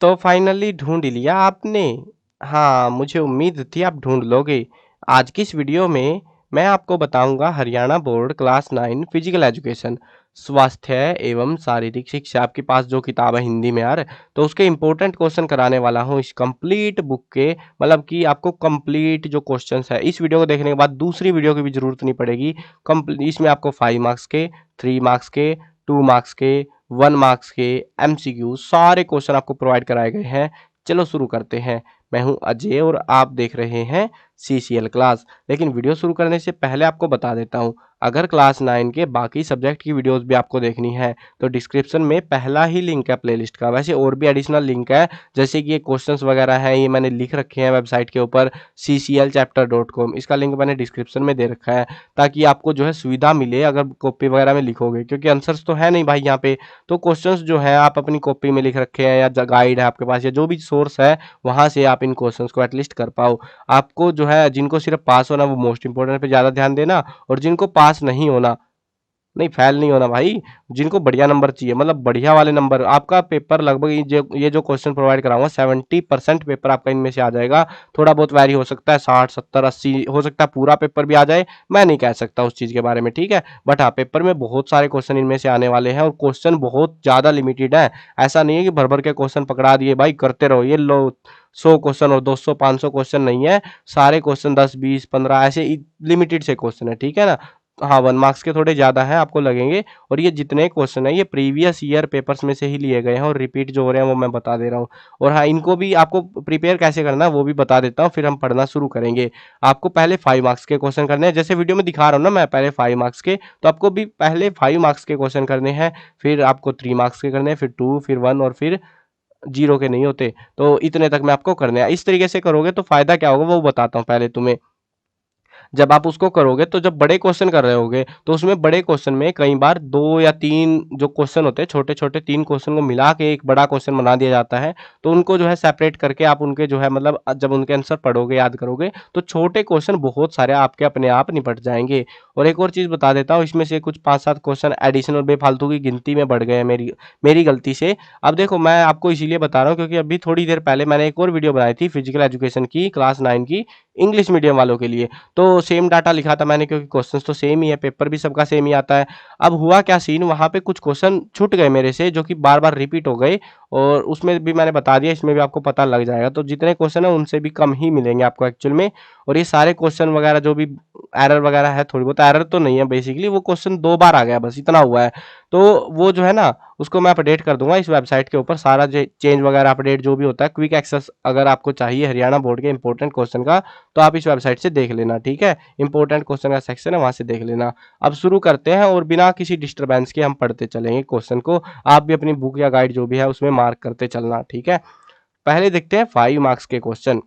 तो फाइनली ढूँढ लिया आपने। हाँ, मुझे उम्मीद थी आप ढूँढ लोगे। आज की इस वीडियो में मैं आपको बताऊँगा Haryana board class 9 physical education स्वास्थ्य एवं शारीरिक शिक्षा आपके पास जो किताब है हिंदी में यार, तो उसके इम्पोर्टेंट क्वेश्चन कराने वाला हूँ इस कंप्लीट बुक के। मतलब कि आपको कंप्लीट जो क्वेश्चंस है इस वीडियो को देखने के बाद दूसरी वीडियो की भी ज़रूरत नहीं पड़ेगी। इसमें आपको 5 मार्क्स के, 3 मार्क्स के, 2 मार्क्स के, 1 मार्क्स के एमसीक्यू सारे क्वेश्चन आपको प्रोवाइड कराए गए हैं। चलो शुरू करते हैं। मैं हूं अजय और आप देख रहे हैं सीसीएल क्लास। लेकिन वीडियो शुरू करने से पहले आपको बता देता हूं, अगर क्लास 9 के बाकी सब्जेक्ट की वीडियोस भी आपको देखनी है तो डिस्क्रिप्शन में पहला ही लिंक है प्लेलिस्ट का। वैसे और भी एडिशनल लिंक है, जैसे कि ये क्वेश्चंस वगैरह हैं, ये मैंने लिख रखे हैं वेबसाइट के ऊपर cclchapter.com। इसका लिंक मैंने डिस्क्रिप्शन में दे रखा है ताकि आपको जो है सुविधा मिले अगर कॉपी वगैरह में लिखोगे, क्योंकि आंसर्स तो है नहीं भाई यहाँ पे। तो क्वेश्चंस जो है आप अपनी कॉपी में लिख रखे हैं या गाइड है आपके पास या जो भी सोर्स है वहां से आप इन क्वेश्चंस को एटलीस्ट कर पाओ। आपको जो है जिनको सिर्फ पास होना वो मोस्ट इंपोर्टेंट पे ज्यादा ध्यान देना, और जिनको पास नहीं होना, नहीं फेल नहीं होना भाई, जिनको बढ़िया नंबर चाहिए मतलब बढ़िया वाले नंबर, आपका पेपर लगभग ये जो क्वेश्चन प्रोवाइड कराऊंगा 70% पेपर आपका इनमें से आ जाएगा। थोड़ा बहुत वैरी हो सकता है, 60 70 80 हो सकता है, पूरा पेपर भी आ जाए, मैं नहीं कह सकता उस चीज के बारे में, ठीक है। बट हाँ, पेपर में बहुत सारे क्वेश्चन इनमें से आने वाले हैं और क्वेश्चन बहुत ज्यादा लिमिटेड है। ऐसा नहीं है कि भर भर के क्वेश्चन पकड़ा दिए भाई करते रहो, ये लो 100 क्वेश्चन और 200 500 क्वेश्चन नहीं है। सारे क्वेश्चन 10 20 15 ऐसे लिमिटेड से क्वेश्चन है, ठीक है ना। हाँ, 1 मार्क्स के थोड़े ज़्यादा हैं आपको लगेंगे, और ये जितने क्वेश्चन हैं ये प्रीवियस ईयर पेपर्स में से ही लिए गए हैं और रिपीट जो हो रहे हैं वो मैं बता दे रहा हूँ। और हाँ, इनको भी आपको प्रिपेयर कैसे करना है वो भी बता देता हूँ, फिर हम पढ़ना शुरू करेंगे। आपको पहले 5 मार्क्स के क्वेश्चन करने हैं, जैसे वीडियो में दिखा रहा हूँ ना मैं, पहले 5 मार्क्स के, तो आपको भी पहले 5 मार्क्स के क्वेश्चन करने हैं, फिर आपको 3 मार्क्स के करने हैं, फिर 2, फिर 1 और फिर 0 के नहीं होते। तो इतने तक में आपको करने हैं। इस तरीके से करोगे तो फ़ायदा क्या होगा वो बताता हूँ पहले तुम्हें। जब आप उसको करोगे तो जब बड़े क्वेश्चन कर रहे होगे तो उसमें बड़े क्वेश्चन में कई बार 2 या 3 जो क्वेश्चन होते हैं, छोटे-छोटे 3 क्वेश्चन को मिला के एक बड़ा क्वेश्चन बना दिया जाता है। तो उनको जो है सेपरेट करके आप उनके जो है मतलब जब उनके आंसर पढ़ोगे, याद करोगे, तो छोटे क्वेश्चन बहुत सारे आपके अपने आप निपट जाएँगे। और एक और चीज़ बता देता हूँ, इसमें से कुछ 5-7 क्वेश्चन एडिशनल बेफालतू की गिनती में बढ़ गए हैं मेरी मेरी गलती से। अब देखो मैं आपको इसीलिए बता रहा हूँ क्योंकि अभी थोड़ी देर पहले मैंने एक और वीडियो बनाई थी फिजिकल एजुकेशन की क्लास 9 की, इंग्लिश मीडियम वालों के लिए। तो सेम डाटा लिखा था मैंने क्योंकि क्वेश्चंस तो सेम ही है, पेपर भी सबका सेम ही आता है। अब हुआ क्या सीन, वहाँ पे कुछ क्वेश्चन छूट गए मेरे से जो कि बार-बार रिपीट हो गए, और उसमें भी मैंने बता दिया, इसमें भी आपको पता लग जाएगा। तो जितने क्वेश्चन है उनसे भी कम ही मिलेंगे आपको एक्चुअल में। और ये सारे क्वेश्चन वगैरह जो भी एरर वगैरह है, थोड़ी बहुत एरर तो नहीं है, बेसिकली वो क्वेश्चन 2 बार आ गया बस इतना हुआ है। तो वो जो है ना उसको मैं अपडेट कर दूँगा इस वेबसाइट के ऊपर, सारा जे चेंज वगैरह अपडेट जो भी होता है, क्विक एक्सेस अगर आपको चाहिए हरियाणा बोर्ड के इंपॉर्टेंट क्वेश्चन का, तो आप इस वेबसाइट से देख लेना, ठीक है? इंपॉर्टेंट क्वेश्चन का सेक्शन है वहाँ से देख लेना। अब शुरू करते हैं और बिना किसी डिस्टर्बेंस के हम पढ़ते चलेंगे क्वेश्चन को। आप भी अपनी बुक या गाइड जो भी है उसमें मार्क करते चलना, ठीक है? पहले देखते हैं 5 मार्क्स के क्वेश्चन।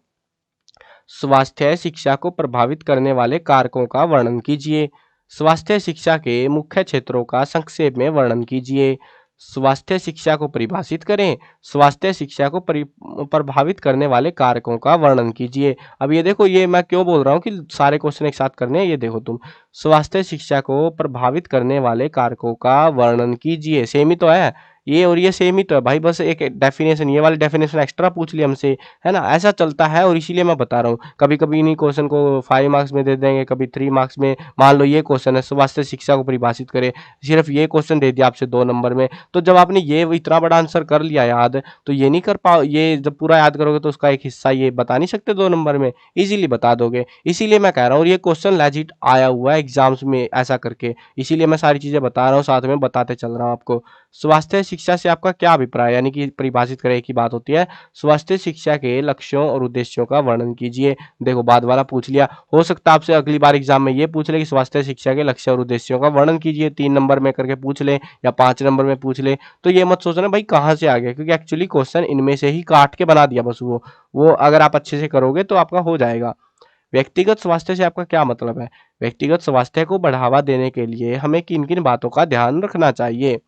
स्वास्थ्य शिक्षा को प्रभावित करने वाले कारकों का वर्णन कीजिए। स्वास्थ्य शिक्षा के मुख्य क्षेत्रों का संक्षेप में वर्णन कीजिए। स्वास्थ्य शिक्षा को परिभाषित करें। स्वास्थ्य शिक्षा को प्रभावित करने वाले कारकों का वर्णन कीजिए। अब ये देखो, ये मैं क्यों बोल रहा हूँ कि सारे क्वेश्चन एक साथ करने हैं, ये देखो तुम। स्वास्थ्य शिक्षा को प्रभावित करने वाले कारकों का वर्णन कीजिए, सेम ही तो है ये और ये, सेम ही तो है भाई, बस एक डेफिनेशन, ये वाली डेफिनेशन एक्स्ट्रा पूछ लिया हमसे, है ना। ऐसा चलता है और इसीलिए मैं बता रहा हूँ, कभी कभी इन्हीं क्वेश्चन को 5 मार्क्स में दे देंगे, कभी 3 मार्क्स में। मान लो ये क्वेश्चन है स्वास्थ्य शिक्षा को परिभाषित करे, सिर्फ ये क्वेश्चन दे दिया आपसे 2 नंबर में, तो जब आपने ये इतना बड़ा आंसर कर लिया याद, तो ये नहीं कर पाओ, ये जब पूरा याद करोगे तो उसका एक हिस्सा ये बता नहीं सकते 2 नंबर में, इजीली बता दोगे। इसीलिए मैं कह रहा हूँ, और ये क्वेश्चन लेजिट आया हुआ है एग्जाम्स में ऐसा करके, इसीलिए मैं सारी चीजें बता रहा हूँ, साथ में बताते चल रहा हूँ आपको। स्वास्थ्य शिक्षा से आपका क्या अभिप्राय, यानी कि परिभाषित करें की बात होती है। स्वास्थ्य शिक्षा के लक्ष्यों और उद्देश्यों का वर्णन कीजिए। देखो बाद वाला पूछ लिया, हो सकता है आपसे अगली बार एग्जाम में ये पूछ ले कि स्वास्थ्य शिक्षा के लक्ष्य और उद्देश्यों का वर्णन कीजिए, 3 नंबर में करके पूछ ले या 5 नंबर में पूछ ले। तो ये मत सोचना भाई कहाँ से आ गया, क्योंकि एक्चुअली क्वेश्चन इनमें से ही काट के बना दिया बस, वो अगर आप अच्छे से करोगे तो आपका हो जाएगा। व्यक्तिगत स्वास्थ्य से आपका क्या मतलब है? व्यक्तिगत स्वास्थ्य को बढ़ावा देने के लिए हमें किन किन बातों का ध्यान रखना चाहिए?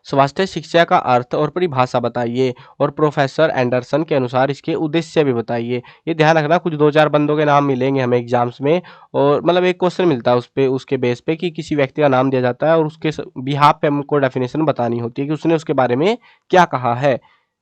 स्वास्थ्य शिक्षा का अर्थ और परिभाषा बताइए, और प्रोफेसर एंडरसन के अनुसार इसके उद्देश्य भी बताइए। ये ध्यान रखना, कुछ 2-4 बंदों के नाम मिलेंगे हमें एग्जाम्स में, और मतलब एक क्वेश्चन मिलता है उस पे, उसके बेस पे कि किसी व्यक्ति का नाम दिया जाता है और उसके बिहाफ पे हमको डेफिनेशन बतानी होती है कि उसने उसके बारे में क्या कहा है।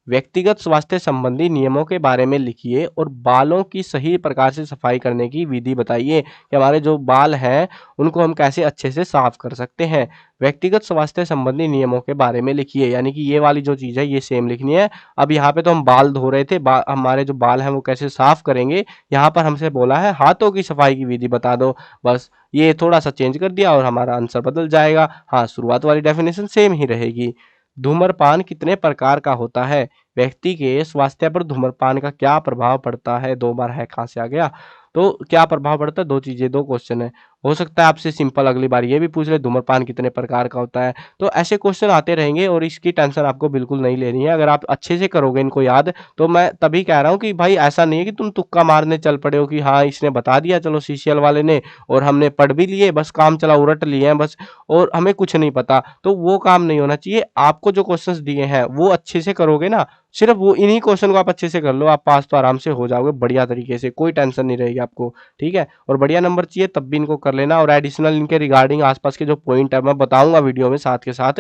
व्यक्तिगत स्वास्थ्य संबंधी नियमों के बारे में लिखिए और बालों की सही प्रकार से सफाई करने की विधि बताइए कि हमारे जो बाल हैं उनको हम कैसे अच्छे से साफ कर सकते हैं। व्यक्तिगत स्वास्थ्य संबंधी नियमों के बारे में लिखिए, यानी कि ये वाली जो चीज़ है ये सेम लिखनी है। अब यहाँ पे तो हम बाल धो रहे थे, हमारे जो बाल हैं वो कैसे साफ करेंगे, यहाँ पर हमसे बोला है हाथों की सफाई की विधि बता दो। बस ये थोड़ा सा चेंज कर दिया और हमारा आंसर बदल जाएगा। हाँ, शुरुआत वाली डेफिनेशन सेम ही रहेगी। धूम्रपान कितने प्रकार का होता है? व्यक्ति के स्वास्थ्य पर धूम्रपान का क्या प्रभाव पड़ता है? 2 बार है कहाँ से आ गया? तो क्या प्रभाव पड़ता है? 2 चीज़ें, 2 क्वेश्चन है। हो सकता है आपसे सिंपल अगली बार ये भी पूछ ले, धूम्रपान कितने प्रकार का होता है? तो ऐसे क्वेश्चन आते रहेंगे और इसकी टेंशन आपको बिल्कुल नहीं लेनी है। अगर आप अच्छे से करोगे इनको याद, तो मैं तभी कह रहा हूँ कि भाई ऐसा नहीं है कि तुम तुक्का मारने चल पड़े हो कि हाँ, इसने बता दिया चलो सीसीएल वाले ने और हमने पढ़ भी लिए, बस काम चला उलट लिए हैं बस और हमें कुछ नहीं पता। तो वो काम नहीं होना चाहिए। आपको जो क्वेश्चंस दिए हैं वो अच्छे से करोगे ना, सिर्फ वो इन्हीं क्वेश्चन को आप अच्छे से कर लो, आप पास तो आराम से हो जाओगे बढ़िया तरीके से, कोई टेंशन नहीं रहेगी आपको, ठीक है। और बढ़िया नंबर चाहिए तब भी इनको कर लेना और एडिशनल इनके रिगार्डिंग आसपास के जो पॉइंट है मैं बताऊंगा वीडियो में साथ के साथ,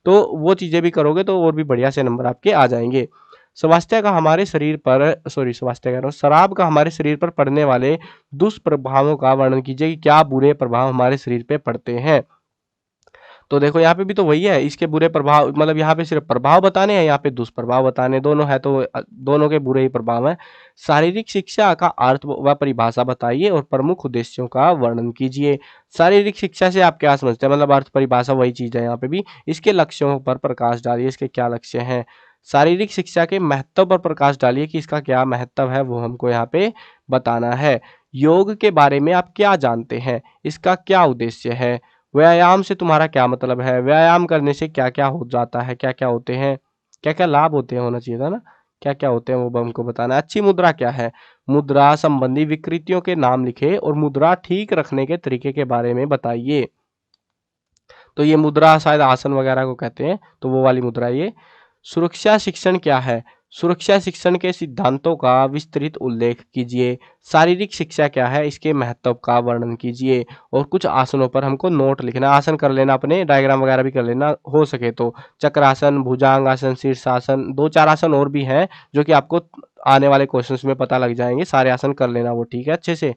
तो वो चीजें भी करोगे तो और भी बढ़िया से नंबर आपके आ जाएंगे। स्वास्थ्य का हमारे शरीर पर स्वास्थ्य कह रहा हूँ, शराब का हमारे शरीर पर पड़ने वाले दुष्प्रभावों का वर्णन कीजिए कि क्या बुरे प्रभाव हमारे शरीर पे पड़ते हैं। तो देखो यहाँ पे भी तो वही है, इसके बुरे प्रभाव मतलब यहाँ पे सिर्फ प्रभाव बताने हैं, यहाँ पे दुष्प्रभाव बताने, दोनों है तो दोनों के बुरे ही प्रभाव हैं। शारीरिक शिक्षा का अर्थ व परिभाषा बताइए और प्रमुख उद्देश्यों का वर्णन कीजिए। शारीरिक शिक्षा से आप क्या समझते हैं? मतलब अर्थ परिभाषा वही चीज है यहाँ पे भी। इसके लक्ष्यों पर प्रकाश डालिए, इसके क्या लक्ष्य हैं। शारीरिक शिक्षा के महत्व पर प्रकाश डालिए कि इसका क्या महत्व है वो हमको यहाँ पे बताना है। योग के बारे में आप क्या जानते हैं? इसका क्या उद्देश्य है? व्यायाम से तुम्हारा क्या मतलब है? व्यायाम करने से क्या-क्या हो जाता है? क्या-क्या होते हैं? क्या-क्या लाभ होते हैं होना चाहिए था ना? क्या-क्या होते हैं वो हमको बताना है। अच्छी मुद्रा क्या है? मुद्रा संबंधी विकृतियों के नाम लिखे और मुद्रा ठीक रखने के तरीके के बारे में बताइए। तो ये मुद्रा शायद आसन वगैरह को कहते हैं, तो वो वाली मुद्रा ये। सुरक्षा शिक्षण क्या है? सुरक्षा शिक्षण के सिद्धांतों का विस्तृत उल्लेख कीजिए। शारीरिक शिक्षा क्या है? इसके महत्व का वर्णन कीजिए और कुछ आसनों पर हमको नोट लिखना, आसन कर लेना, अपने डायग्राम वगैरह भी कर लेना हो सके तो। चक्रासन, भुजंगासन, शीर्षासन, 2-4 आसन और भी हैं जो कि आपको आने वाले क्वेश्चंस में पता लग जाएंगे। सारे आसन कर लेना वो, ठीक है, अच्छे से।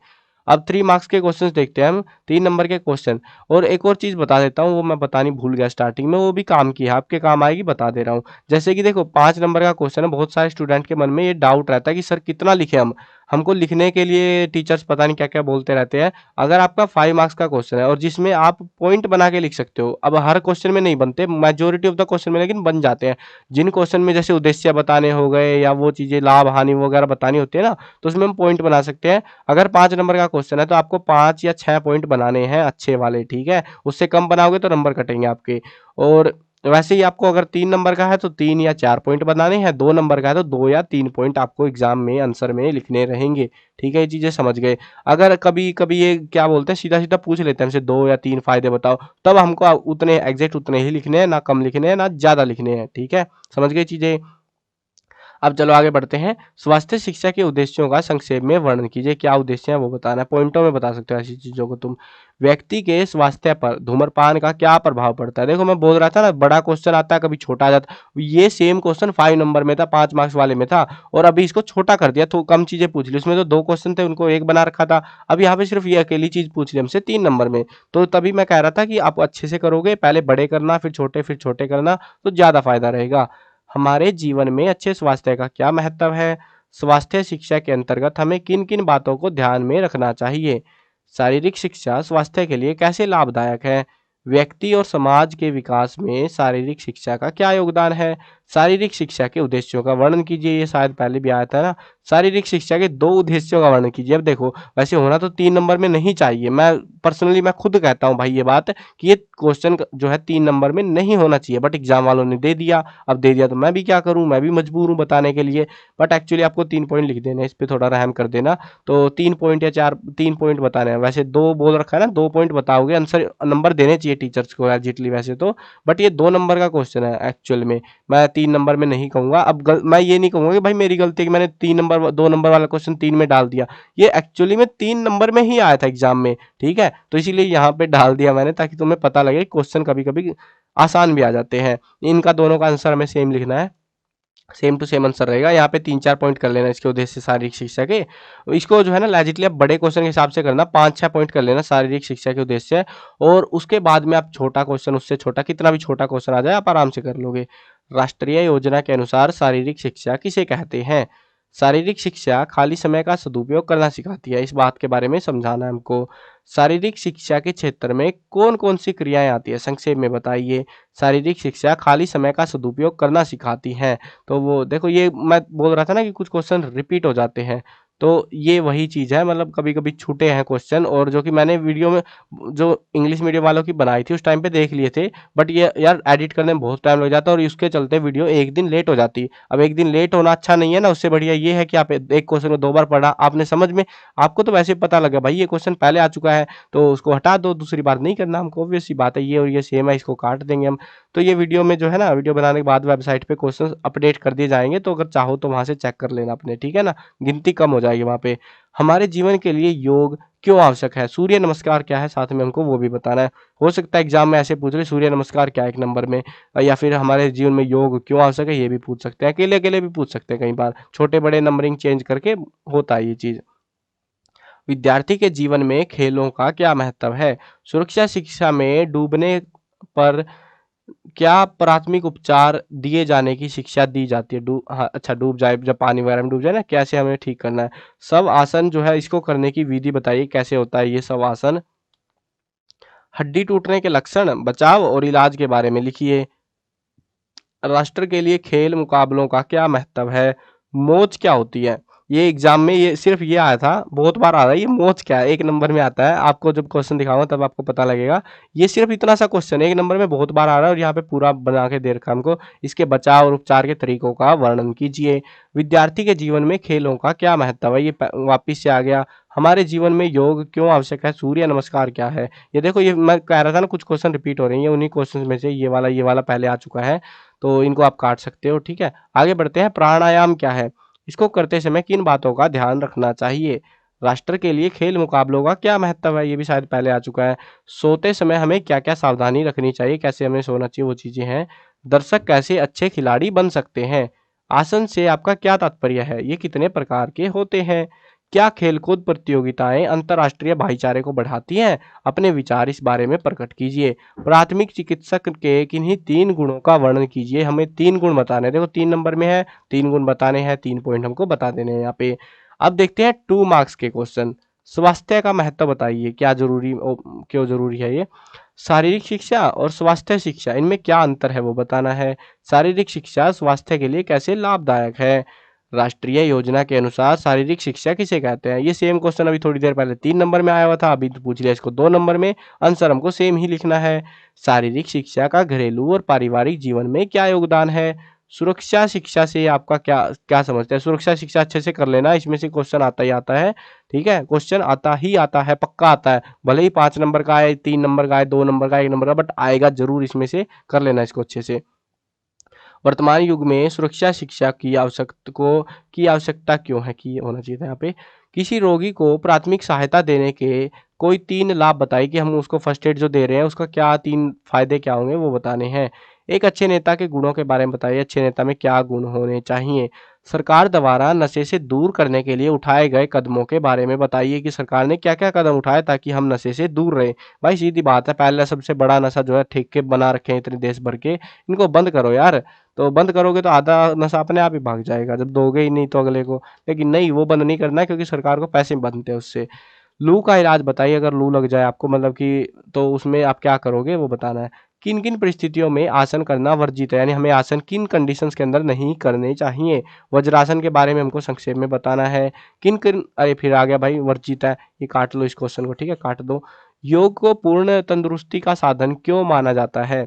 अब 3 मार्क्स के क्वेश्चंस देखते हैं हम, 3 नंबर के क्वेश्चन। और एक और चीज़ बता देता हूँ, वो मैं बतानी भूल गया स्टार्टिंग में, वो भी काम की है, आपके काम आएगी, बता दे रहा हूँ। जैसे कि देखो 5 नंबर का क्वेश्चन है, बहुत सारे स्टूडेंट के मन में ये डाउट रहता है कि सर कितना लिखें हम? हमको लिखने के लिए टीचर्स पता नहीं क्या-क्या बोलते रहते हैं। अगर आपका 5 मार्क्स का क्वेश्चन है और जिसमें आप पॉइंट बना के लिख सकते हो, अब हर क्वेश्चन में नहीं बनते, मेजॉरिटी ऑफ द क्वेश्चन में लेकिन बन जाते हैं। जिन क्वेश्चन में जैसे उद्देश्य बताने हो गए या वो चीज़ें लाभ-हानि वगैरह बतानी होती है ना, तो उसमें हम पॉइंट बना सकते हैं। अगर 5 नंबर का क्वेश्चन है तो आपको 5 या 6 पॉइंट बनाने हैं अच्छे वाले, ठीक है? उससे कम बनाओगे तो नंबर कटेंगे आपके। और वैसे ही आपको अगर 3 नंबर का है तो 3 या 4 पॉइंट बनाने हैं, 2 नंबर का है तो 2 या 3 पॉइंट आपको एग्जाम में आंसर में लिखने रहेंगे। ठीक है, ये चीज़ें समझ गए। अगर कभी-कभी ये क्या बोलते हैं सीधा-सीधा पूछ लेते हैं हमसे 2 या 3 फ़ायदे बताओ, तब हमको उतने एग्ज़ैक्ट उतने ही लिखने हैं, ना कम लिखने हैं, ना ज़्यादा लिखने हैं। ठीक है? समझ गए चीज़ें? अब चलो आगे बढ़ते हैं। स्वास्थ्य शिक्षा के उद्देश्यों का संक्षेप में वर्णन कीजिए। क्या उद्देश्य है वो बताना है, पॉइंटों में बता सकते हो ऐसी चीज़ों को तुम। व्यक्ति के स्वास्थ्य पर धूम्रपान का क्या प्रभाव पड़ता है? देखो मैं बोल रहा था ना, बड़ा क्वेश्चन आता है कभी छोटा आ जाता है। ये सेम क्वेश्चन 5 नंबर में था, 5 मार्क्स वाले में था और अभी इसको छोटा कर दिया, तो कम चीज़ें पूछ ली। उसमें तो 2 क्वेश्चन थे, उनको 1 बना रखा था। अब यहाँ पे सिर्फ ये अकेली चीज़ पूछ ली हमसे 3 नंबर में। तो तभी मैं कह रहा था कि आप अच्छे से करोगे, पहले बड़े करना, फिर छोटे करना, तो ज़्यादा फायदा रहेगा। हमारे जीवन में अच्छे स्वास्थ्य का क्या महत्व है? स्वास्थ्य शिक्षा के अंतर्गत हमें किन-किन बातों को ध्यान में रखना चाहिए? शारीरिक शिक्षा स्वास्थ्य के लिए कैसे लाभदायक है? व्यक्ति और समाज के विकास में शारीरिक शिक्षा का क्या योगदान है? शारीरिक शिक्षा के उद्देश्यों का वर्णन कीजिए। ये शायद पहले भी आया था ना। शारीरिक शिक्षा के 2 उद्देश्यों का वर्णन कीजिए। अब देखो, वैसे होना तो 3 नंबर में नहीं चाहिए। मैं खुद कहता हूँ भाई ये बात कि ये क्वेश्चन जो है 3 नंबर में नहीं होना चाहिए, बट एग्जाम वालों ने दे दिया। अब दे दिया तो मैं भी क्या करूँ, मैं भी मजबूर हूँ बताने के लिए। बट एक्चुअली आपको 3 पॉइंट लिख देने हैं, इस पे थोड़ा रहम कर देना। तो 3 पॉइंट या 4 3 पॉइंट बताने हैं। वैसे 2 बोल रखा है ना, 2 पॉइंट बताओगे, आंसर नंबर देने चाहिए टीचर्स को एग्जैक्टली वैसे तो। बट ये 2 नंबर का क्वेश्चन है एक्चुअल में, मैं 3 नंबर में नहीं कहूँगा। अब मैं ये नहीं कहूँगा कि भाई मेरी गलती है कि मैंने 3 नंबर 2 नंबर वाला क्वेश्चन 3 में डाल दिया। ये एक्चुअली में 3 नंबर में ही आया था एग्जाम में, ठीक है? तो इसीलिए यहाँ पे डाल दिया मैंने, ताकि तुम्हें पता लगे क्वेश्चन कभी-कभी आसान भी आ जाते हैं। इनका दोनों का आंसर हमें सेम लिखना है। सेम टू सेम आंसर रहेगा। यहाँ पे 3-4 पॉइंट कर लेना इसके उद्देश्य शारीरिक शिक्षा के। इसको जो है ना लॉजिकली आप बड़े क्वेश्चन के हिसाब से करना, 5-6 पॉइंट कर लेना शारीरिक शिक्षा के उद्देश्य, और उसके बाद में आप छोटा क्वेश्चन, उससे छोटा कितना भी छोटा क्वेश्चन आ जाए आप आराम से कर लोगे। राष्ट्रीय योजना के अनुसार शारीरिक शिक्षा किसे कहते हैं? शारीरिक शिक्षा खाली समय का सदुपयोग करना सिखाती है, इस बात के बारे में समझाना है हमको। शारीरिक शिक्षा के क्षेत्र में कौन कौन सी क्रियाएं आती है, संक्षेप में बताइए। शारीरिक शिक्षा खाली समय का सदुपयोग करना सिखाती है। तो वो देखो, ये मैं बोल रहा था ना कि कुछ क्वेश्चन रिपीट हो जाते हैं, तो ये वही चीज़ है। मतलब कभी-कभी छूटे हैं क्वेश्चन, और जो कि मैंने वीडियो में जो इंग्लिश मीडियम वालों की बनाई थी उस टाइम पे देख लिए थे, बट ये यार एडिट करने में बहुत टाइम लग जाता है और इसके चलते वीडियो एक दिन लेट हो जाती। अब एक दिन लेट होना अच्छा नहीं है ना, उससे बढ़िया ये है कि आप एक क्वेश्चन को 2 बार पढ़ा, आपने समझ में, आपको तो वैसे ही पता लगा भाई ये क्वेश्चन पहले आ चुका है, तो उसको हटा दो, दूसरी बार नहीं करना हमको, ऑब्वियस सी बात है। ये और ये सेम है, इसको काट देंगे हम। तो ये वीडियो में जो है ना, वीडियो बनाने के बाद वेबसाइट पे क्वेश्चन अपडेट कर दिए जाएंगे, तो अगर चाहो तो वहां से चेक कर लेना अपने, ठीक है ना, गिनती कम हो जाएगी वहां पे। हमारे जीवन के लिए योग क्यों आवश्यक है? सूर्य नमस्कार क्या है, साथ में हमको वो भी बताना है। हो सकता है एग्जाम में ऐसे पूछ रहे सूर्य नमस्कार क्या है एक नंबर में, या फिर हमारे जीवन में योग क्यों आवश्यक है, ये भी पूछ सकते हैं। अकेले अकेले भी पूछ सकते हैं, कई बार छोटे बड़े नंबरिंग चेंज करके होता है ये चीज। विद्यार्थी के जीवन में खेलों का क्या महत्व है? सुरक्षा शिक्षा में डूबने पर क्या प्राथमिक उपचार दिए जाने की शिक्षा दी जाती है? हाँ, अच्छा, डूब जाए, जब पानी वगैरह में डूब जाए ना, कैसे हमें ठीक करना है। सब आसन जो है इसको करने की विधि बताइए, कैसे होता है ये सब आसन। हड्डी टूटने के लक्षण, बचाव और इलाज के बारे में लिखिए। राष्ट्र के लिए खेल मुकाबलों का क्या महत्व है? मोच क्या होती है? ये एग्जाम में ये सिर्फ ये आया था, बहुत बार आ रहा है ये मोच क्या है, एक नंबर में आता है। आपको जब क्वेश्चन दिखाऊंगा तब आपको पता लगेगा। ये सिर्फ इतना सा क्वेश्चन एक नंबर में बहुत बार आ रहा है, और यहाँ पे पूरा बना के दे रखा है हमको। इसके बचाव और उपचार के तरीकों का वर्णन कीजिए। विद्यार्थी के जीवन में खेलों का क्या महत्व है? ये वापिस से आ गया। हमारे जीवन में योग क्यों आवश्यक है? सूर्य नमस्कार क्या है? ये देखो, ये मैं कह रहा था ना कुछ क्वेश्चन रिपीट हो रही है, उन्हीं क्वेश्चन में से ये वाला पहले आ चुका है, तो इनको आप काट सकते हो, ठीक है। आगे बढ़ते हैं। प्राणायाम क्या है? इसको करते समय किन बातों का ध्यान रखना चाहिए? राष्ट्र के लिए खेल मुकाबलों का क्या महत्व है? ये भी शायद पहले आ चुका है। सोते समय हमें क्या क्या सावधानी रखनी चाहिए, कैसे हमें सोना चाहिए, वो चीजें हैं। दर्शक कैसे अच्छे खिलाड़ी बन सकते हैं? आसन से आपका क्या तात्पर्य है? ये कितने प्रकार के होते हैं? क्या खेलकूद प्रतियोगिताएं अंतर्राष्ट्रीय भाईचारे को बढ़ाती हैं? अपने विचार इस बारे में प्रकट कीजिए। प्राथमिक चिकित्सक के किन्हीं 3 गुणों का वर्णन कीजिए। हमें 3 गुण बताने हैं, देखो 3 नंबर में है, 3 गुण बताने हैं, 3 पॉइंट हमको बता देने हैं यहाँ पे। अब देखते हैं 2 मार्क्स के क्वेश्चन। स्वास्थ्य का महत्व बताइए, क्या जरूरी, क्यों जरूरी है ये। शारीरिक शिक्षा और स्वास्थ्य शिक्षा, इनमें क्या अंतर है वो बताना है। शारीरिक शिक्षा स्वास्थ्य के लिए कैसे लाभदायक है? राष्ट्रीय योजना के अनुसार शारीरिक शिक्षा किसे कहते हैं? ये सेम क्वेश्चन अभी थोड़ी देर पहले 3 नंबर में आया हुआ था, अभी तो पूछ लिया इसको 2 नंबर में। आंसर हमको सेम ही लिखना है। शारीरिक शिक्षा का घरेलू और पारिवारिक जीवन में क्या योगदान है? सुरक्षा शिक्षा से आपका क्या क्या समझते हैं? सुरक्षा शिक्षा अच्छे से कर लेना, इसमें से क्वेश्चन आता ही आता है, ठीक है। क्वेश्चन आता ही आता है, पक्का आता है, भले ही 5 नंबर का आए, 3 नंबर का आए, 2 नंबर का, 1 नंबर का, बट आएगा जरूर। इसमें से कर लेना इसको अच्छे से। वर्तमान युग में सुरक्षा शिक्षा की आवश्यकता क्यों है, कि होना चाहिए था यहाँ पे। किसी रोगी को प्राथमिक सहायता देने के कोई 3 लाभ बताइए, कि हम उसको फर्स्ट एड जो दे रहे हैं उसका क्या 3 फायदे क्या होंगे वो बताने हैं। एक अच्छे नेता के गुणों के बारे में बताइए, अच्छे नेता में क्या गुण होने चाहिए। सरकार द्वारा नशे से दूर करने के लिए उठाए गए कदमों के बारे में बताइए, कि सरकार ने क्या क्या कदम उठाए ताकि हम नशे से दूर रहें। भाई सीधी बात है, पहला सबसे बड़ा नशा जो है ठेके बना रखे हैं इतने देश भर के, इनको बंद करो यार। तो बंद करोगे तो आधा नशा अपने आप ही भाग जाएगा, जब दोगे ही नहीं तो अगले को। लेकिन नहीं, वो बंद नहीं करना है, क्योंकि सरकार को पैसे बनते हैं उससे। लू का इलाज बताइए, अगर लू लग जाए आपको, मतलब कि तो उसमें आप क्या करोगे वो बताना है। किन किन परिस्थितियों में आसन करना वर्जित है, यानी हमें आसन किन कंडीशंस के अंदर नहीं करने चाहिए। वज्रासन के बारे में हमको संक्षेप में बताना है। किन किन, अरे फिर आ गया भाई वर्जित है, ये काट लो इस क्वेश्चन को, ठीक है, काट दो। योग को पूर्ण तंदुरुस्ती का साधन क्यों माना जाता है?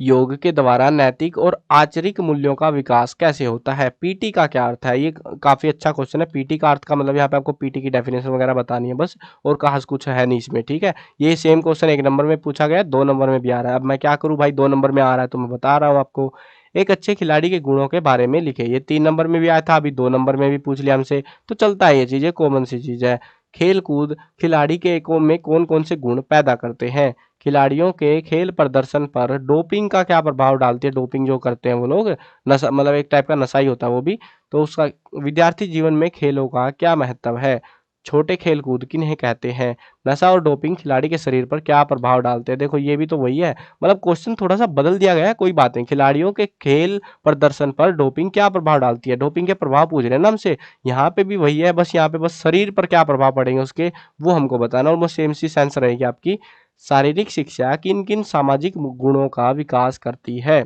योग के द्वारा नैतिक और आचरिक मूल्यों का विकास कैसे होता है? पीटी का क्या अर्थ है? ये काफी अच्छा क्वेश्चन है। पीटी का अर्थ का मतलब यहाँ पे आपको पीटी की डेफिनेशन वगैरह बतानी है बस, और खास कुछ है नहीं इसमें, ठीक है। ये सेम क्वेश्चन 1 नंबर में पूछा गया, 2 नंबर में भी आ रहा है। अब मैं क्या करूँ भाई, 2 नंबर में आ रहा है तो मैं बता रहा हूँ आपको। एक अच्छे खिलाड़ी के गुणों के बारे में लिखे, ये 3 नंबर में भी आया था, अभी 2 नंबर में भी पूछ लिया हमसे, तो चलता है, ये चीजें कॉमन सी चीज है। खेल कूद खिलाड़ी के में कौन कौन से गुण पैदा करते हैं। खिलाड़ियों के खेल प्रदर्शन पर डोपिंग का क्या प्रभाव डालती है। डोपिंग जो करते हैं वो लोग, नशा मतलब एक टाइप का नशा ही होता है वो भी। तो उसका विद्यार्थी जीवन में खेलों का क्या महत्व है। छोटे खेल कूद किन्हें कहते हैं। नशा और डोपिंग खिलाड़ी के शरीर पर क्या प्रभाव डालते हैं। देखो ये भी तो वही है, मतलब क्वेश्चन थोड़ा सा बदल दिया गया है, कोई बात नहीं। खिलाड़ियों के खेल प्रदर्शन पर डोपिंग क्या प्रभाव डालती है। डोपिंग के प्रभाव पूछ रहे हैं ना हमसे, यहाँ पे भी वही है, बस यहाँ पे बस शरीर पर क्या प्रभाव पड़ेंगे उसके, वो हमको बताना। और वो सेम सी सेंस रहेगी आपकी। शारीरिक शिक्षा किन किन सामाजिक गुणों का विकास करती है।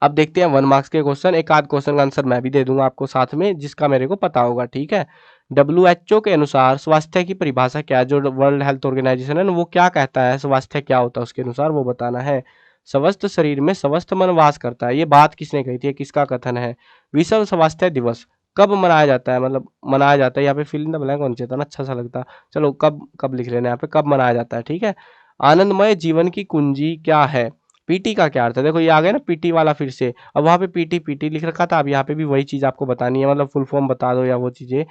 अब देखते हैं 1 मार्क्स के क्वेश्चन। एक आध क्वेश्चन का आंसर मैं भी दे दूंगा आपको साथ में, जिसका मेरे को पता होगा, ठीक है। WHO के अनुसार स्वास्थ्य की परिभाषा क्या है। जो वर्ल्ड हेल्थ ऑर्गेनाइजेशन है ना, वो क्या कहता है स्वास्थ्य क्या होता है उसके अनुसार, वो बताना है। स्वस्थ शरीर में स्वस्थ मन वास करता है, ये बात किसने कही थी, किसका कथन है। विश्व स्वास्थ्य दिवस कब मनाया जाता है, मतलब मनाया जाता है, यहाँ पे फिल इन द ब्लैंक होना चाहिए था ना, अच्छा सा लगता। चलो कब कब लिख लेना, यहाँ पे कब मनाया जाता है, ठीक है। आनंदमय जीवन की कुंजी क्या है। पीटी का क्या अर्थ है। देखो ये आ गया ना पीटी वाला फिर से। अब वहां पे पीटी पीटी लिख रखा था, अब यहाँ पे भी वही चीज आपको बतानी है, मतलब फुल फॉर्म बता दो या वो चीजें।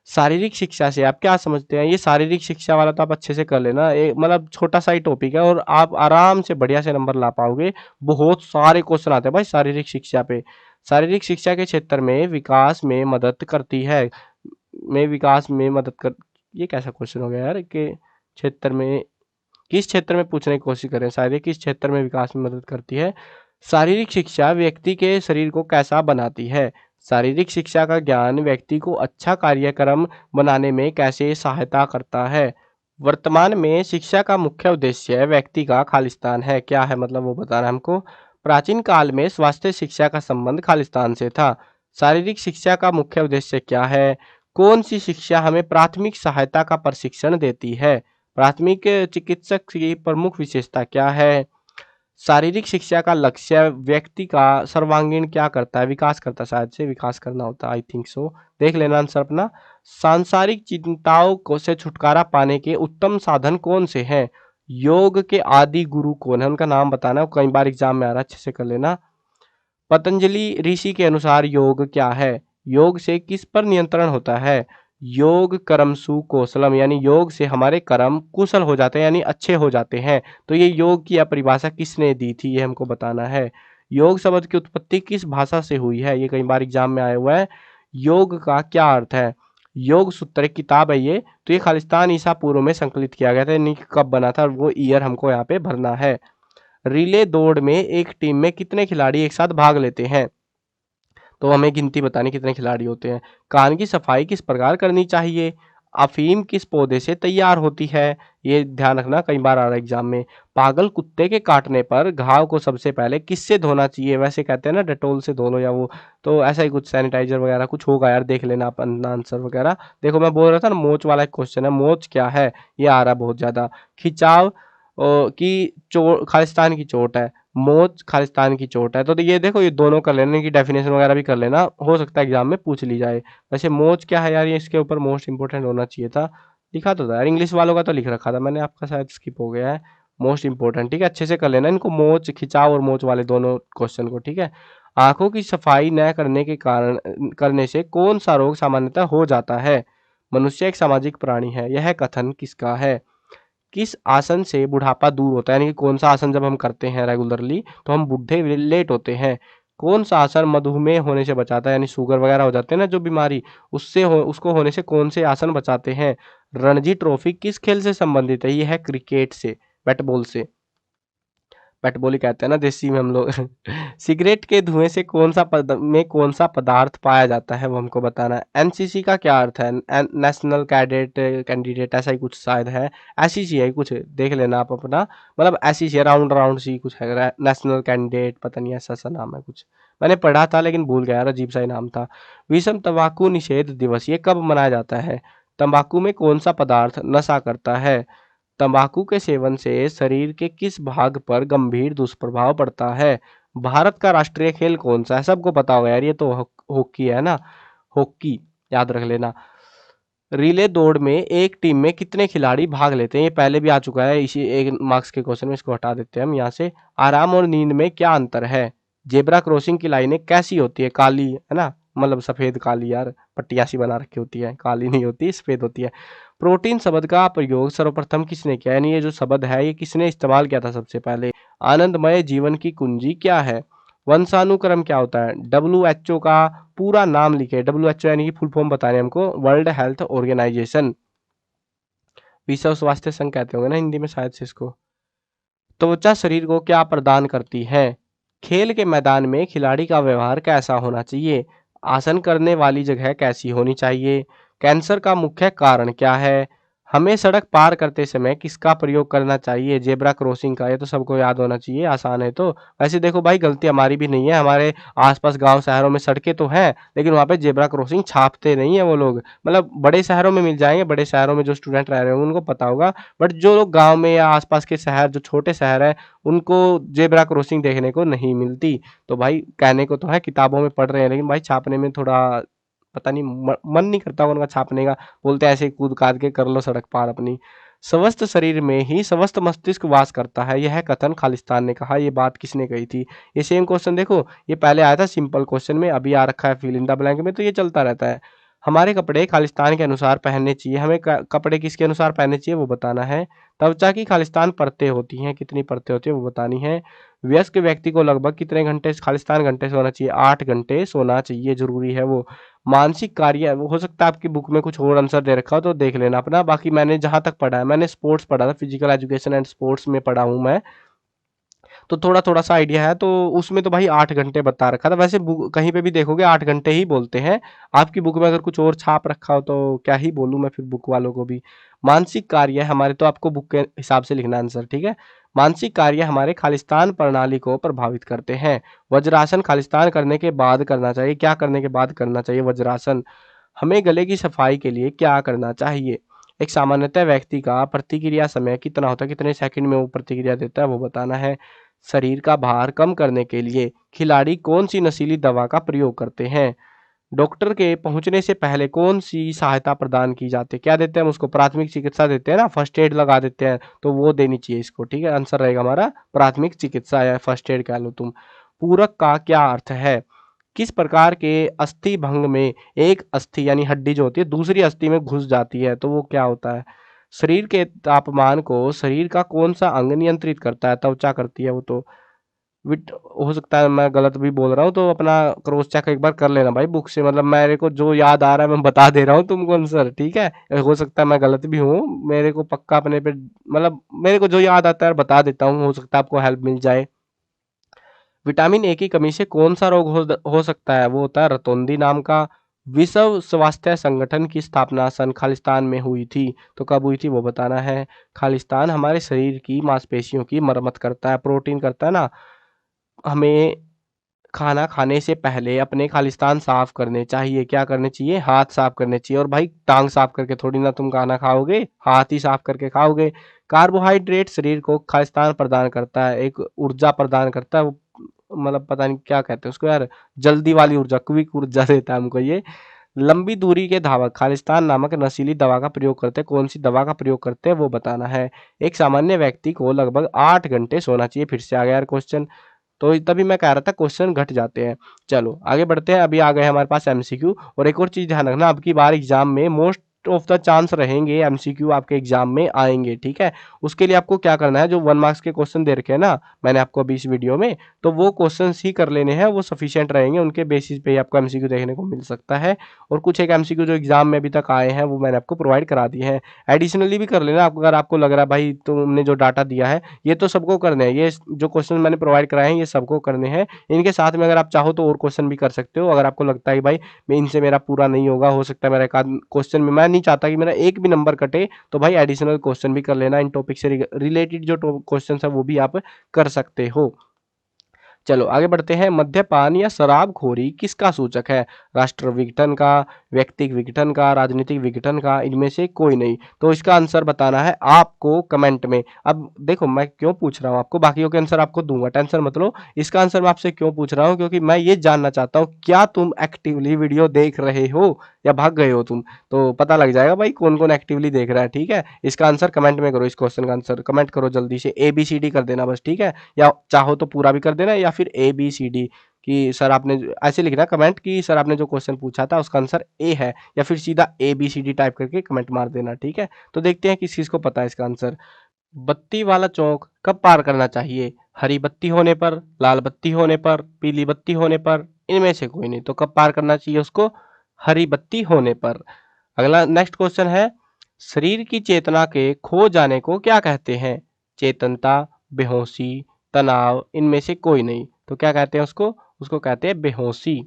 शारीरिक शिक्षा से आप क्या समझते हैं। ये शारीरिक शिक्षा वाला तो आप अच्छे से कर लेना, मतलब छोटा सा ही टॉपिक है और आप आराम से बढ़िया से नंबर ला पाओगे। बहुत सारे क्वेश्चन आते हैं भाई शारीरिक शिक्षा पे। शारीरिक शिक्षा के क्षेत्र में विकास में मदद करती है। विकास में मदद कर, ये कैसा क्वेश्चन हो गया यार, के क्षेत्र में, किस क्षेत्र में पूछने की कोशिश करें। शारीरिक किस क्षेत्र में विकास में मदद करती है। शारीरिक शिक्षा व्यक्ति के शरीर को कैसा बनाती है। शारीरिक शिक्षा का ज्ञान व्यक्ति को अच्छा कार्यक्रम बनाने में कैसे सहायता करता है। वर्तमान में शिक्षा का मुख्य उद्देश्य व्यक्ति का खालिस्तान है, क्या है मतलब वो बताना है हमको। प्राचीन काल में स्वास्थ्य शिक्षा का संबंध खालिस्तान से था। शारीरिक शिक्षा का मुख्य उद्देश्य क्या है। कौन सी शिक्षा हमें प्राथमिक सहायता का प्रशिक्षण देती है। प्राथमिक चिकित्सक की प्रमुख विशेषता क्या है। शारीरिक शिक्षा का लक्ष्य व्यक्ति का सर्वांगीण क्या करता है, विकास करता है, शायद से विकास करना होता है, आई थिंक सो। देख लेना आंसर अपना। सांसारिक चिंताओं को से छुटकारा पाने के उत्तम साधन कौन से हैं। योग के आदि गुरु कौन है, उनका नाम बताना, कई बार एग्जाम में आ रहा है, अच्छे से कर लेना। पतंजलि ऋषि के अनुसार योग क्या है। योग से किस पर नियंत्रण होता है। योग कर्मसु कौशलम, यानी योग से हमारे कर्म कुशल हो जाते हैं, यानी अच्छे हो जाते हैं। तो ये योग की परिभाषा किसने दी थी, ये हमको बताना है। योग शब्द की उत्पत्ति किस भाषा से हुई है, ये कई बार एग्जाम में आया हुआ है। योग का क्या अर्थ है। योग सूत्र एक किताब है ये, तो ये खालिस्तान ईसा पूर्व में संकलित किया गया था, यानी कब बना था वो ईयर हमको यहाँ पे भरना है। रिले दौड़ में एक टीम में कितने खिलाड़ी एक साथ भाग लेते हैं, तो हमें गिनती बतानी कितने खिलाड़ी होते हैं। कान की सफाई किस प्रकार करनी चाहिए। अफीम किस पौधे से तैयार होती है, ये ध्यान रखना, कई बार आ रहा है एग्जाम में। पागल कुत्ते के काटने पर घाव को सबसे पहले किससे धोना चाहिए। वैसे कहते हैं ना डेटोल से धो लो या वो, तो ऐसा ही कुछ सैनिटाइजर वगैरह कुछ होगा यार, देख लेना अपना आंसर वगैरह। देखो मैं बोल रहा था ना मोच वाला एक क्वेश्चन है, मोच क्या है, ये आ रहा है बहुत ज्यादा। खिंचाव की चोट खालिस्तान की चोट है, मोच खालिस्तान की चोट है। तो ये देखो ये दोनों कर लेना, इनकी डेफिनेशन वगैरह भी कर लेना, हो सकता है एग्जाम में पूछ ली जाए। वैसे मोच क्या है यार, ये इसके ऊपर मोस्ट इंपोर्टेंट होना चाहिए था, लिखा तो था यार, इंग्लिश वालों का तो लिख रखा था मैंने, आपका शायद स्किप हो गया है। मोस्ट इंपोर्टेंट, ठीक है, अच्छे से कर लेना इनको, मोच खिंचाव और मोच वाले दोनों क्वेश्चन को, ठीक है। आंखों की सफाई न करने के कारण करने से कौन सा रोग सामान्यतः हो जाता है। मनुष्य एक सामाजिक प्राणी है, यह कथन किसका है। किस आसन से बुढ़ापा दूर होता है, यानी कि कौन सा आसन जब हम करते हैं रेगुलरली तो हम बुढ़े लेट होते हैं। कौन सा आसन मधुमेह होने से बचाता है, यानी शुगर वगैरह हो जाते हैं ना जो बीमारी, उसको होने से कौन से आसन बचाते हैं। रणजी ट्रॉफी किस खेल से संबंधित है, ये है क्रिकेट से, बैट बॉल से, बैट बॉल ही कहते हैं ना देसी में हम लोग। सिगरेट के धुएं से कौन सा पदार्थ पाया जाता है, वो हमको बताना है। एनसीसी का क्या अर्थ है। नेशनल कैडेट कैंडिडेट ऐसा ही कुछ शायद है, ऐसी सी है कुछ, देख लेना आप अपना, मतलब ऐसी सी राउंड राउंड सी कुछ है, नेशनल कैंडिडेट पता नहीं ऐसा सा नाम है कुछ, मैंने पढ़ा था लेकिन भूल गया यार, अजीब सा ही नाम था। विश्व तंबाकू निषेध दिवस ये कब मनाया जाता है। तंबाकू में कौन सा पदार्थ नशा करता है। तंबाकू के सेवन से शरीर के किस भाग पर गंभीर दुष्प्रभाव पड़ता है। भारत का राष्ट्रीय खेल कौन सा है, सबको पता होगा यार, ये तो हॉकी है ना, हॉकी, याद रख लेना। रिले दौड़ में एक टीम में कितने खिलाड़ी भाग लेते हैं, ये पहले भी आ चुका है इसी 1 मार्क्स के क्वेश्चन में, इसको हटा देते हैं हम यहाँ से। आराम और नींद में क्या अंतर है। जेब्रा क्रॉसिंग की लाइनें कैसी होती है, काली है ना, मतलब सफेद काली यार, पट्टियाँ सी बना रखी होती है, काली नहीं होती, सफेद होती है। प्रोटीन शब्द का प्रयोग सर्वप्रथम किसने किया? यानी ये जो शब्द है ये किसने इस्तेमाल किया था सबसे पहले? आनंदमय जीवन की कुंजी क्या है? वंशानुक्रम क्या होता है? WHO का पूरा नाम लिखे। WHO यानी कि फुल फॉर्म बताने हमको, वर्ल्ड हेल्थ ऑर्गेनाइजेशन, विश्व स्वास्थ्य संघ कहते होंगे ना हिंदी में शायद से इसको। त्वचा शरीर को क्या प्रदान करती है? खेल के मैदान में खिलाड़ी का व्यवहार कैसा होना चाहिए? आसन करने वाली जगह कैसी होनी चाहिए? कैंसर का मुख्य कारण क्या है? हमें सड़क पार करते समय किसका प्रयोग करना चाहिए? जेब्रा क्रॉसिंग का। ये तो सबको याद होना चाहिए, आसान है तो। वैसे देखो भाई, गलती हमारी भी नहीं है, हमारे आसपास गांव शहरों में सड़कें तो हैं, लेकिन वहाँ पे जेब्रा क्रॉसिंग छापते नहीं है वो लोग। मतलब बड़े शहरों में मिल जाएंगे, बड़े शहरों में जो स्टूडेंट रह रहे होंगे उनको पता होगा, बट जो लोग गांव में या आसपास के शहर, जो छोटे शहर है, उनको जेब्रा क्रॉसिंग देखने को नहीं मिलती। तो भाई कहने को तो है, किताबों में पढ़ रहे हैं, लेकिन भाई छापने में थोड़ा पता नहीं मन नहीं करता उनका छापने का। बोलते हैं ऐसे कूद काद के कर लो सड़क पार अपनी। स्वस्थ शरीर में ही स्वस्थ मस्तिष्क वास करता है, यह कथन खालिस्तान ने कहा। ये बात किसने कही थी? ये सेम क्वेश्चन देखो, ये पहले आया था सिंपल क्वेश्चन में, अभी आ रखा है फिल इन द ब्लैंक में, तो ये चलता रहता है। हमारे कपड़े खालिस्तान के अनुसार पहनने चाहिए। हमें कपड़े किसके अनुसार पहनने चाहिए वो बताना है। त्वचा की खालिस्तान परतें होती हैं, कितनी परतें होती है वो बतानी है। वयस्क व्यक्ति को लगभग कितने घंटे खालिस्तान घंटे सोना चाहिए? 8 घंटे सोना चाहिए, जरूरी है वो। मानसिक कार्य, वो हो सकता है आपकी बुक में कुछ और आंसर दे रखा हो तो देख लेना अपना। बाकी मैंने जहां तक पढ़ा है, मैंने स्पोर्ट्स पढ़ा था, फिजिकल एजुकेशन एंड स्पोर्ट्स में पढ़ा हूं मैं, तो थोड़ा थोड़ा सा आइडिया है। तो उसमें तो भाई 8 घंटे बता रखा था। वैसे बुक कहीं पे भी देखोगे 8 घंटे ही बोलते हैं। आपकी बुक में अगर कुछ और छाप रखा हो तो क्या ही बोलूं मैं फिर बुक वालों को भी। मानसिक कार्य हमारे, तो आपको बुक के हिसाब से लिखना आंसर, ठीक है। मानसिक कार्य हमारे खालिस्तान प्रणाली को प्रभावित करते हैं। वज्रासन खालिस्तान करने के बाद करना चाहिए। क्या करने के बाद करना चाहिए? वज्रासन। हमें गले की सफाई के लिए क्या करना चाहिए? एक सामान्यतः व्यक्ति का प्रतिक्रिया समय कितना होता है, कितने सेकंड में वो प्रतिक्रिया देता है वो बताना है। शरीर का भार कम करने के लिए खिलाड़ी कौन सी नशीली दवा का प्रयोग करते हैं? डॉक्टर के पहुंचने से पहले कौन सी सहायता प्रदान की जाती है? क्या देते हैं हम उसको? प्राथमिक चिकित्सा देते हैं ना, फर्स्ट एड लगा देते हैं, तो वो देनी चाहिए इसको, ठीक है। आंसर रहेगा हमारा प्राथमिक चिकित्सा या फर्स्ट एड कह लो तुम। पूरक का क्या अर्थ है? किस प्रकार के अस्थि भंग में एक अस्थि यानी हड्डी जो होती है दूसरी अस्थि में घुस जाती है, तो वो क्या होता है? शरीर के तापमान को शरीर का कौन सा अंग नियंत्रित करता है? त्वचा करती है वो तो। विट हो सकता है मैं गलत भी बोल रहा हूँ, तो अपना क्रॉस चेक एक बार कर लेना भाई बुक से। मतलब मेरे को जो याद आ रहा है मैं बता दे रहा हूँ तुमको आंसर, ठीक है। हो सकता है मैं गलत भी हूँ, मेरे को पक्का अपने पे, मतलब मेरे को जो याद आता है बता देता हूँ, हो सकता है आपको हेल्प मिल जाए। विटामिन ए की कमी से कौन सा रोग हो सकता है? वो होता है रतौंधी नाम का। विश्व स्वास्थ्य संगठन की स्थापना सन खालिस्तान में हुई थी, तो कब हुई थी वो बताना है। खालिस्तान हमारे शरीर की मांसपेशियों की मरम्मत करता है, प्रोटीन करता है ना। हमें खाना खाने से पहले अपने खालिस्तान साफ करने चाहिए। क्या करने चाहिए? हाथ साफ करने चाहिए। और भाई टांग साफ करके थोड़ी ना तुम खाना खाओगे, हाथ ही साफ करके खाओगे। कार्बोहाइड्रेट शरीर को खालिस्तान प्रदान करता है, एक ऊर्जा प्रदान करता है वो, मतलब पता नहीं क्या कहते हैं उसको यार, जल्दी वाली ऊर्जा, क्विक ऊर्जा देता है हमको ये। लंबी दूरी के धावक खालिस्तान नामक नशीली दवा का प्रयोग करते हैं, कौन सी दवा का प्रयोग करते हैं वो बताना है। एक सामान्य व्यक्ति को लगभग 8 घंटे सोना चाहिए। फिर से आ गया यार क्वेश्चन, तो तभी मैं कह रहा था क्वेश्चन घट जाते हैं। चलो आगे बढ़ते हैं, अभी आ गए हमारे पास एमसीक्यू। और एक और चीज ध्यान रखना, अब की बार एग्जाम में मोस्ट ऑफ द चांस रहेंगे एमसीक्यू आपके एग्जाम में आएंगे, ठीक है। उसके लिए आपको क्या करना है, जो 1 मार्क्स के क्वेश्चन दे रखे हैं ना मैंने आपको अभी इस वीडियो में, तो वो क्वेश्चन ही कर लेने हैं, वो सफिशिएंट रहेंगे, उनके बेसिस पे ही आपको एमसीक्यू देखने को मिल सकता है। और कुछ एक एमसीक्यू जो एग्जाम में अभी तक आए हैं वो मैंने आपको प्रोवाइड करा दिए हैं। एडिशनली भी कर लेना अगर आपको लग रहा है भाई तुमने जो डाटा दिया है ये तो सबको करने हैं, ये जो क्वेश्चन मैंने प्रोवाइड कराए हैं ये सबको करने हैं। इनके साथ में अगर आप चाहो तो और क्वेश्चन भी कर सकते हो। अगर आपको लगता है भाई मैं इनसे मेरा पूरा नहीं होगा, हो सकता है मेरा एक आध क्वेश्चन में, मैं नहीं चाहता कि मेरा एक भी नंबर कटे, तो भाई एडिशनल क्वेश्चन भी कर लेना। इन टॉपिक से रिलेटेड जो क्वेश्चन है वो भी आप कर सकते हो। चलो आगे बढ़ते हैं। मद्यपान या शराबखोरी किसका सूचक है? राष्ट्र विघटन का, व्यक्तिक विघटन का, राजनीतिक विघटन का, इनमें से कोई नहीं। तो इसका आंसर बताना है आपको कमेंट में। अब देखो मैं क्यों पूछ रहा हूँ आपको, बाकियों के आंसर आपको दूंगा, टेंशन मत लो। इसका आंसर मैं आपसे क्यों पूछ रहा हूँ, क्योंकि मैं ये जानना चाहता हूँ क्या तुम एक्टिवली वीडियो देख रहे हो या भाग गए हो तुम, तो पता लग जाएगा भाई कौन कौन एक्टिवली देख रहा है, ठीक है। इसका आंसर कमेंट में करो, इस क्वेश्चन का आंसर कमेंट करो जल्दी से, ABCD कर देना बस, ठीक है। या चाहो तो पूरा भी कर देना, या फिर ABCD कि सर आपने ऐसे लिखना कमेंट कि सर आपने जो क्वेश्चन पूछा था उसका आंसर ए है, या फिर सीधा ABCD टाइप करके कमेंट मार देना, ठीक है। तो देखते हैं किस चीज को पता है इसका आंसर। बत्ती वाला चौक कब पार करना चाहिए? हरी बत्ती होने पर, लाल बत्ती होने पर, पीली बत्ती होने पर, इनमें से कोई नहीं। तो कब पार करना चाहिए उसको? हरी बत्ती होने पर। अगला नेक्स्ट क्वेश्चन है, शरीर की चेतना के खो जाने को क्या कहते हैं? चेतनता, बेहोशी, तनाव, इनमें से कोई नहीं। तो क्या कहते हैं उसको? उसको कहते हैं बेहोशी।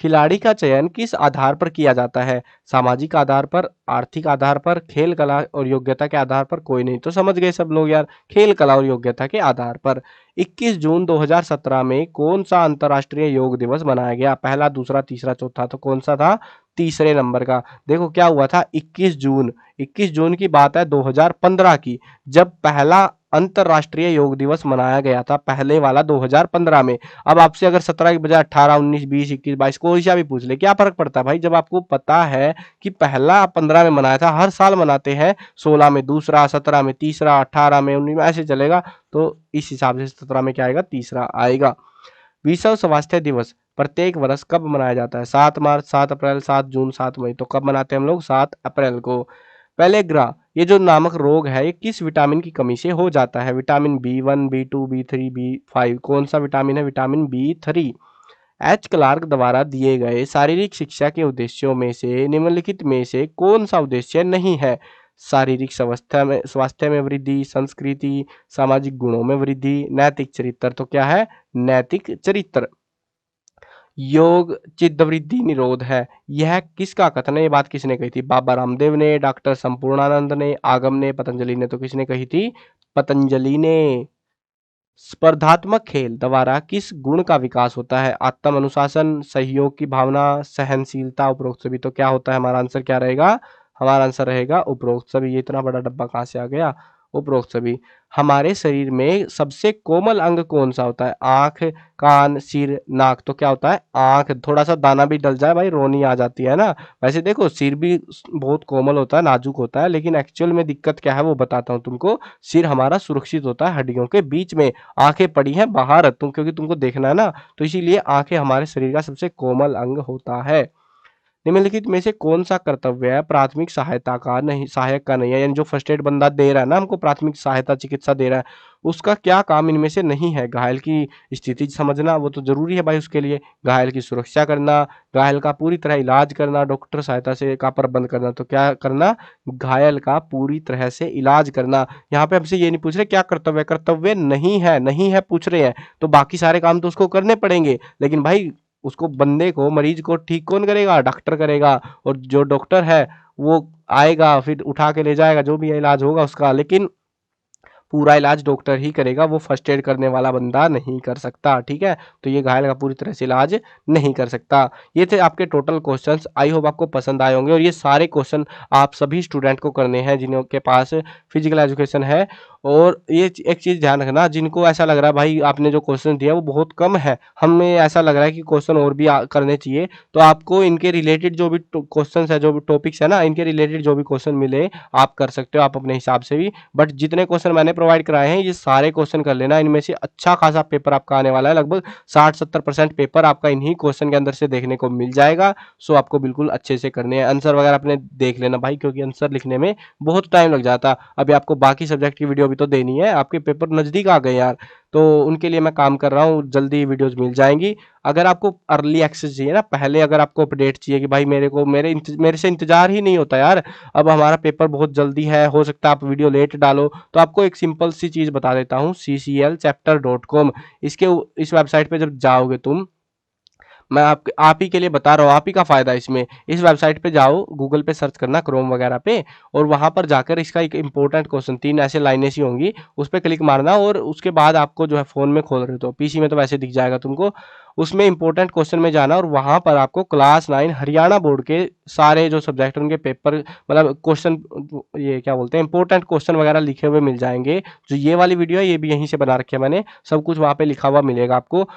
खिलाड़ी का चयन किस आधार पर किया जाता है? सामाजिक आधार पर, आर्थिक आधार पर, खेल कला और योग्यता के आधार पर, कोई नहीं। तो समझ गए सब लोग यार, खेल कला और योग्यता के आधार पर। 21 जून 2017 में कौन सा अंतर्राष्ट्रीय योग दिवस मनाया गया? पहला, दूसरा, तीसरा, चौथा। तो कौन सा था? तीसरे नंबर का। देखो क्या हुआ था, 21 जून की बात है 2015 की, जब पहला अंतर्राष्ट्रीय योग दिवस मनाया गया था, पहले वाला 2015 में। अब आपसे अगर 17 की बजाय 18, 19, 20, 21, 22 कोई सा भी पूछ ले, क्या फर्क पड़ता है भाई? जब आपको पता है कि पहला 15 में मनाया था, हर साल मनाते हैं, 16 में दूसरा, 17 में तीसरा, 18 में, 19 में, ऐसे चलेगा। तो इस हिसाब से 17 में क्या आएगा? तीसरा आएगा। विश्व स्वास्थ्य दिवस प्रत्येक वर्ष कब मनाया जाता है? 7 मार्च, 7 अप्रैल, 7 जून, 7 मई। तो कब मनाते हैं हम लोग? 7 अप्रैल को। पेलेग्रा ये जो नामक रोग है, ये किस विटामिन की कमी से हो जाता है? Vitamin B1, B2, B3, B5। कौन सा विटामिन है? Vitamin B3। एच क्लार्क द्वारा दिए गए शारीरिक शिक्षा के उद्देश्यों में से निम्नलिखित में से कौन सा उद्देश्य नहीं है? शारीरिक स्वास्थ्य में वृद्धि, संस्कृति, सामाजिक गुणों में वृद्धि, नैतिक चरित्र। तो क्या है? नैतिक चरित्र। योग चित्तवृद्धि निरोध है, यह किसका कथन है? ये बात किसने कही थी? बाबा रामदेव ने, डॉक्टर संपूर्णानंद ने, आगम ने, पतंजलि ने। तो किसने कही थी? पतंजलि ने। स्पर्धात्मक खेल द्वारा किस गुण का विकास होता है? आत्म अनुशासन, सहयोग की भावना, सहनशीलता, उपरोक्त सभी। तो क्या होता है? हमारा आंसर क्या रहेगा? हमारा आंसर रहेगा उपरोक्त सभी। ये इतना बड़ा डब्बा कहाँ से आ गया? उपरोक्त सभी। हमारे शरीर में सबसे कोमल अंग कौन सा होता है? आंख, कान, सिर, नाक। तो क्या होता है? आंख। थोड़ा सा दाना भी डल जाए भाई रोनी आ जाती है ना। वैसे देखो सिर भी बहुत कोमल होता है, नाजुक होता है, लेकिन एक्चुअल में दिक्कत क्या है वो बताता हूँ तुमको। सिर हमारा सुरक्षित होता है हड्डियों के बीच में, आंखें पड़ी हैं बाहर, क्योंकि तुमको देखना है ना, तो इसीलिए आंखें हमारे शरीर का सबसे कोमल अंग होता है। निम्नलिखित में से कौन सा कर्तव्य है प्राथमिक सहायता का नहीं, सहायक का नहीं है? यानी जो फर्स्ट एड बंदा दे रहा है ना हमको, प्राथमिक सहायता चिकित्सा दे रहा है, उसका क्या काम इनमें से नहीं है? घायल की स्थिति समझना, वो तो जरूरी है भाई उसके लिए। घायल की सुरक्षा करना, घायल का पूरी तरह इलाज करना, डॉक्टर सहायता से का प्रबंध करना। तो क्या करना? घायल का पूरी तरह से इलाज करना। यहाँ पे हमसे ये नहीं पूछ रहे क्या कर्तव्य, कर्तव्य नहीं है, नहीं है पूछ रहे हैं, तो बाकी सारे काम तो उसको करने पड़ेंगे, लेकिन भाई उसको, बंदे को, मरीज को ठीक कौन करेगा? डॉक्टर करेगा। और जो डॉक्टर है वो आएगा फिर उठा के ले जाएगा, जो भी इलाज होगा उसका, लेकिन पूरा इलाज डॉक्टर ही करेगा, वो फर्स्ट एड करने वाला बंदा नहीं कर सकता, ठीक है। तो ये घायल का पूरी तरह से इलाज नहीं कर सकता। ये थे आपके टोटल क्वेश्चंस, आई होप आपको पसंद आए होंगे, और ये सारे क्वेश्चन आप सभी स्टूडेंट को करने हैं जिनके पास फिजिकल एजुकेशन है। और ये एक चीज ध्यान रखना, जिनको ऐसा लग रहा है भाई आपने जो क्वेश्चन दिया वो बहुत कम है, हमें ऐसा लग रहा है कि क्वेश्चन और भी करने चाहिए, तो आपको इनके रिलेटेड जो भी क्वेश्चन है, जो भी टॉपिक्स है ना, इनके रिलेटेड जो भी क्वेश्चन मिले आप कर सकते हो आप अपने हिसाब से भी। बट जितने क्वेश्चन मैंने प्रोवाइड कराए हैं ये सारे क्वेश्चन कर लेना, इनमें से अच्छा खासा पेपर आपका आने वाला है, लगभग 60-70% पेपर आपका इन्हीं क्वेश्चन के अंदर से देखने को मिल जाएगा। सो आपको बिल्कुल अच्छे से करने हैं, आंसर वगैरह अपने देख लेना भाई, क्योंकि आंसर लिखने में बहुत टाइम लग जाता। अभी आपको बाकी सब्जेक्ट की वीडियो भी तो देनी है, आपके पेपर नजदीक आ गए यार, तो उनके लिए मैं काम कर रहा हूँ, जल्दी वीडियोस मिल जाएंगी। अगर आपको अर्ली एक्सेस चाहिए ना, पहले अगर आपको अपडेट चाहिए कि भाई मेरे से इंतजार ही नहीं होता यार, अब हमारा पेपर बहुत जल्दी है, हो सकता है आप वीडियो लेट डालो, तो आपको एक सिंपल सी चीज बता देता हूँ, cclchapter.com। इस वेबसाइट पे जब जाओगे तुम, मैं आप ही के लिए बता रहा हूँ, आप ही का फायदा इसमें। इस वेबसाइट पे जाओ, गूगल पे सर्च करना, क्रोम वगैरह पे, और वहां पर जाकर इसका एक इंपॉर्टेंट क्वेश्चन, 3 ऐसे लाइनें सी होंगी, उस पर क्लिक मारना, और उसके बाद आपको जो है फोन में खोल रहे हो तो पीसी में तो वैसे दिख जाएगा तुमको, उसमें इंपॉर्टेंट क्वेश्चन में जाना, और वहां पर आपको क्लास 9 हरियाणा बोर्ड के सारे जो सब्जेक्ट उनके पेपर, मतलब क्वेश्चन, ये क्या बोलते हैं, इंपॉर्टेंट क्वेश्चन वगैरह लिखे हुए मिल जाएंगे। जो ये वाली वीडियो है ये भी यहीं से बना रखी है मैंने, सब कुछ वहां पे लिखा हुआ मिलेगा आपको।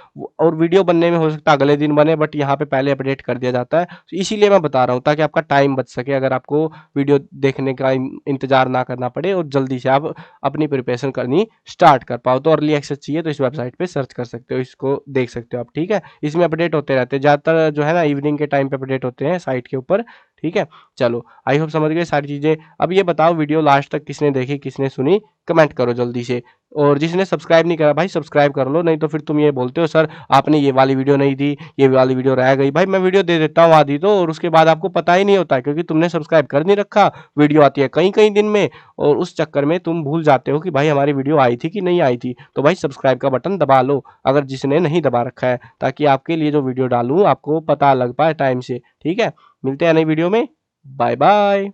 और वीडियो बनने में हो सकता है अगले दिन बने, बट यहाँ पे पहले अपडेट कर दिया जाता है, तो इसीलिए मैं बता रहा हूँ, ताकि आपका टाइम बच सके, अगर आपको वीडियो देखने का इंतजार ना करना पड़े, और जल्दी से आप अपनी प्रिपरेशन करनी स्टार्ट कर पाओ। तो अर्ली एक्सेस चाहिए तो इस वेबसाइट पे सर्च कर सकते हो, इसको देख सकते हो आप, ठीक है। ठीक है। इसमें अपडेट होते रहते हैं, ज़्यादातर जो है ना इवनिंग के टाइम पे अपडेट होते हैं साइट के ऊपर, ठीक है। चलो आई होप समझ गए सारी चीज़ें। अब ये बताओ वीडियो लास्ट तक किसने देखी किसने सुनी, कमेंट करो जल्दी से। और जिसने सब्सक्राइब नहीं करा भाई सब्सक्राइब कर लो, नहीं तो फिर तुम ये बोलते हो सर आपने ये वाली वीडियो नहीं दी, ये वाली वीडियो रह गई। भाई मैं वीडियो दे देता हूँ आधी तो, और उसके बाद आपको पता ही नहीं होता है क्योंकि तुमने सब्सक्राइब कर नहीं रखा। वीडियो आती है कई कई दिन में और उस चक्कर में तुम भूल जाते हो कि भाई हमारी वीडियो आई थी कि नहीं आई थी। तो भाई सब्सक्राइब का बटन दबा लो अगर जिसने नहीं दबा रखा है, ताकि आपके लिए जो वीडियो डालूं आपको पता लग पाए टाइम से, ठीक है। मिलते हैं नई वीडियो में, बाय बाय।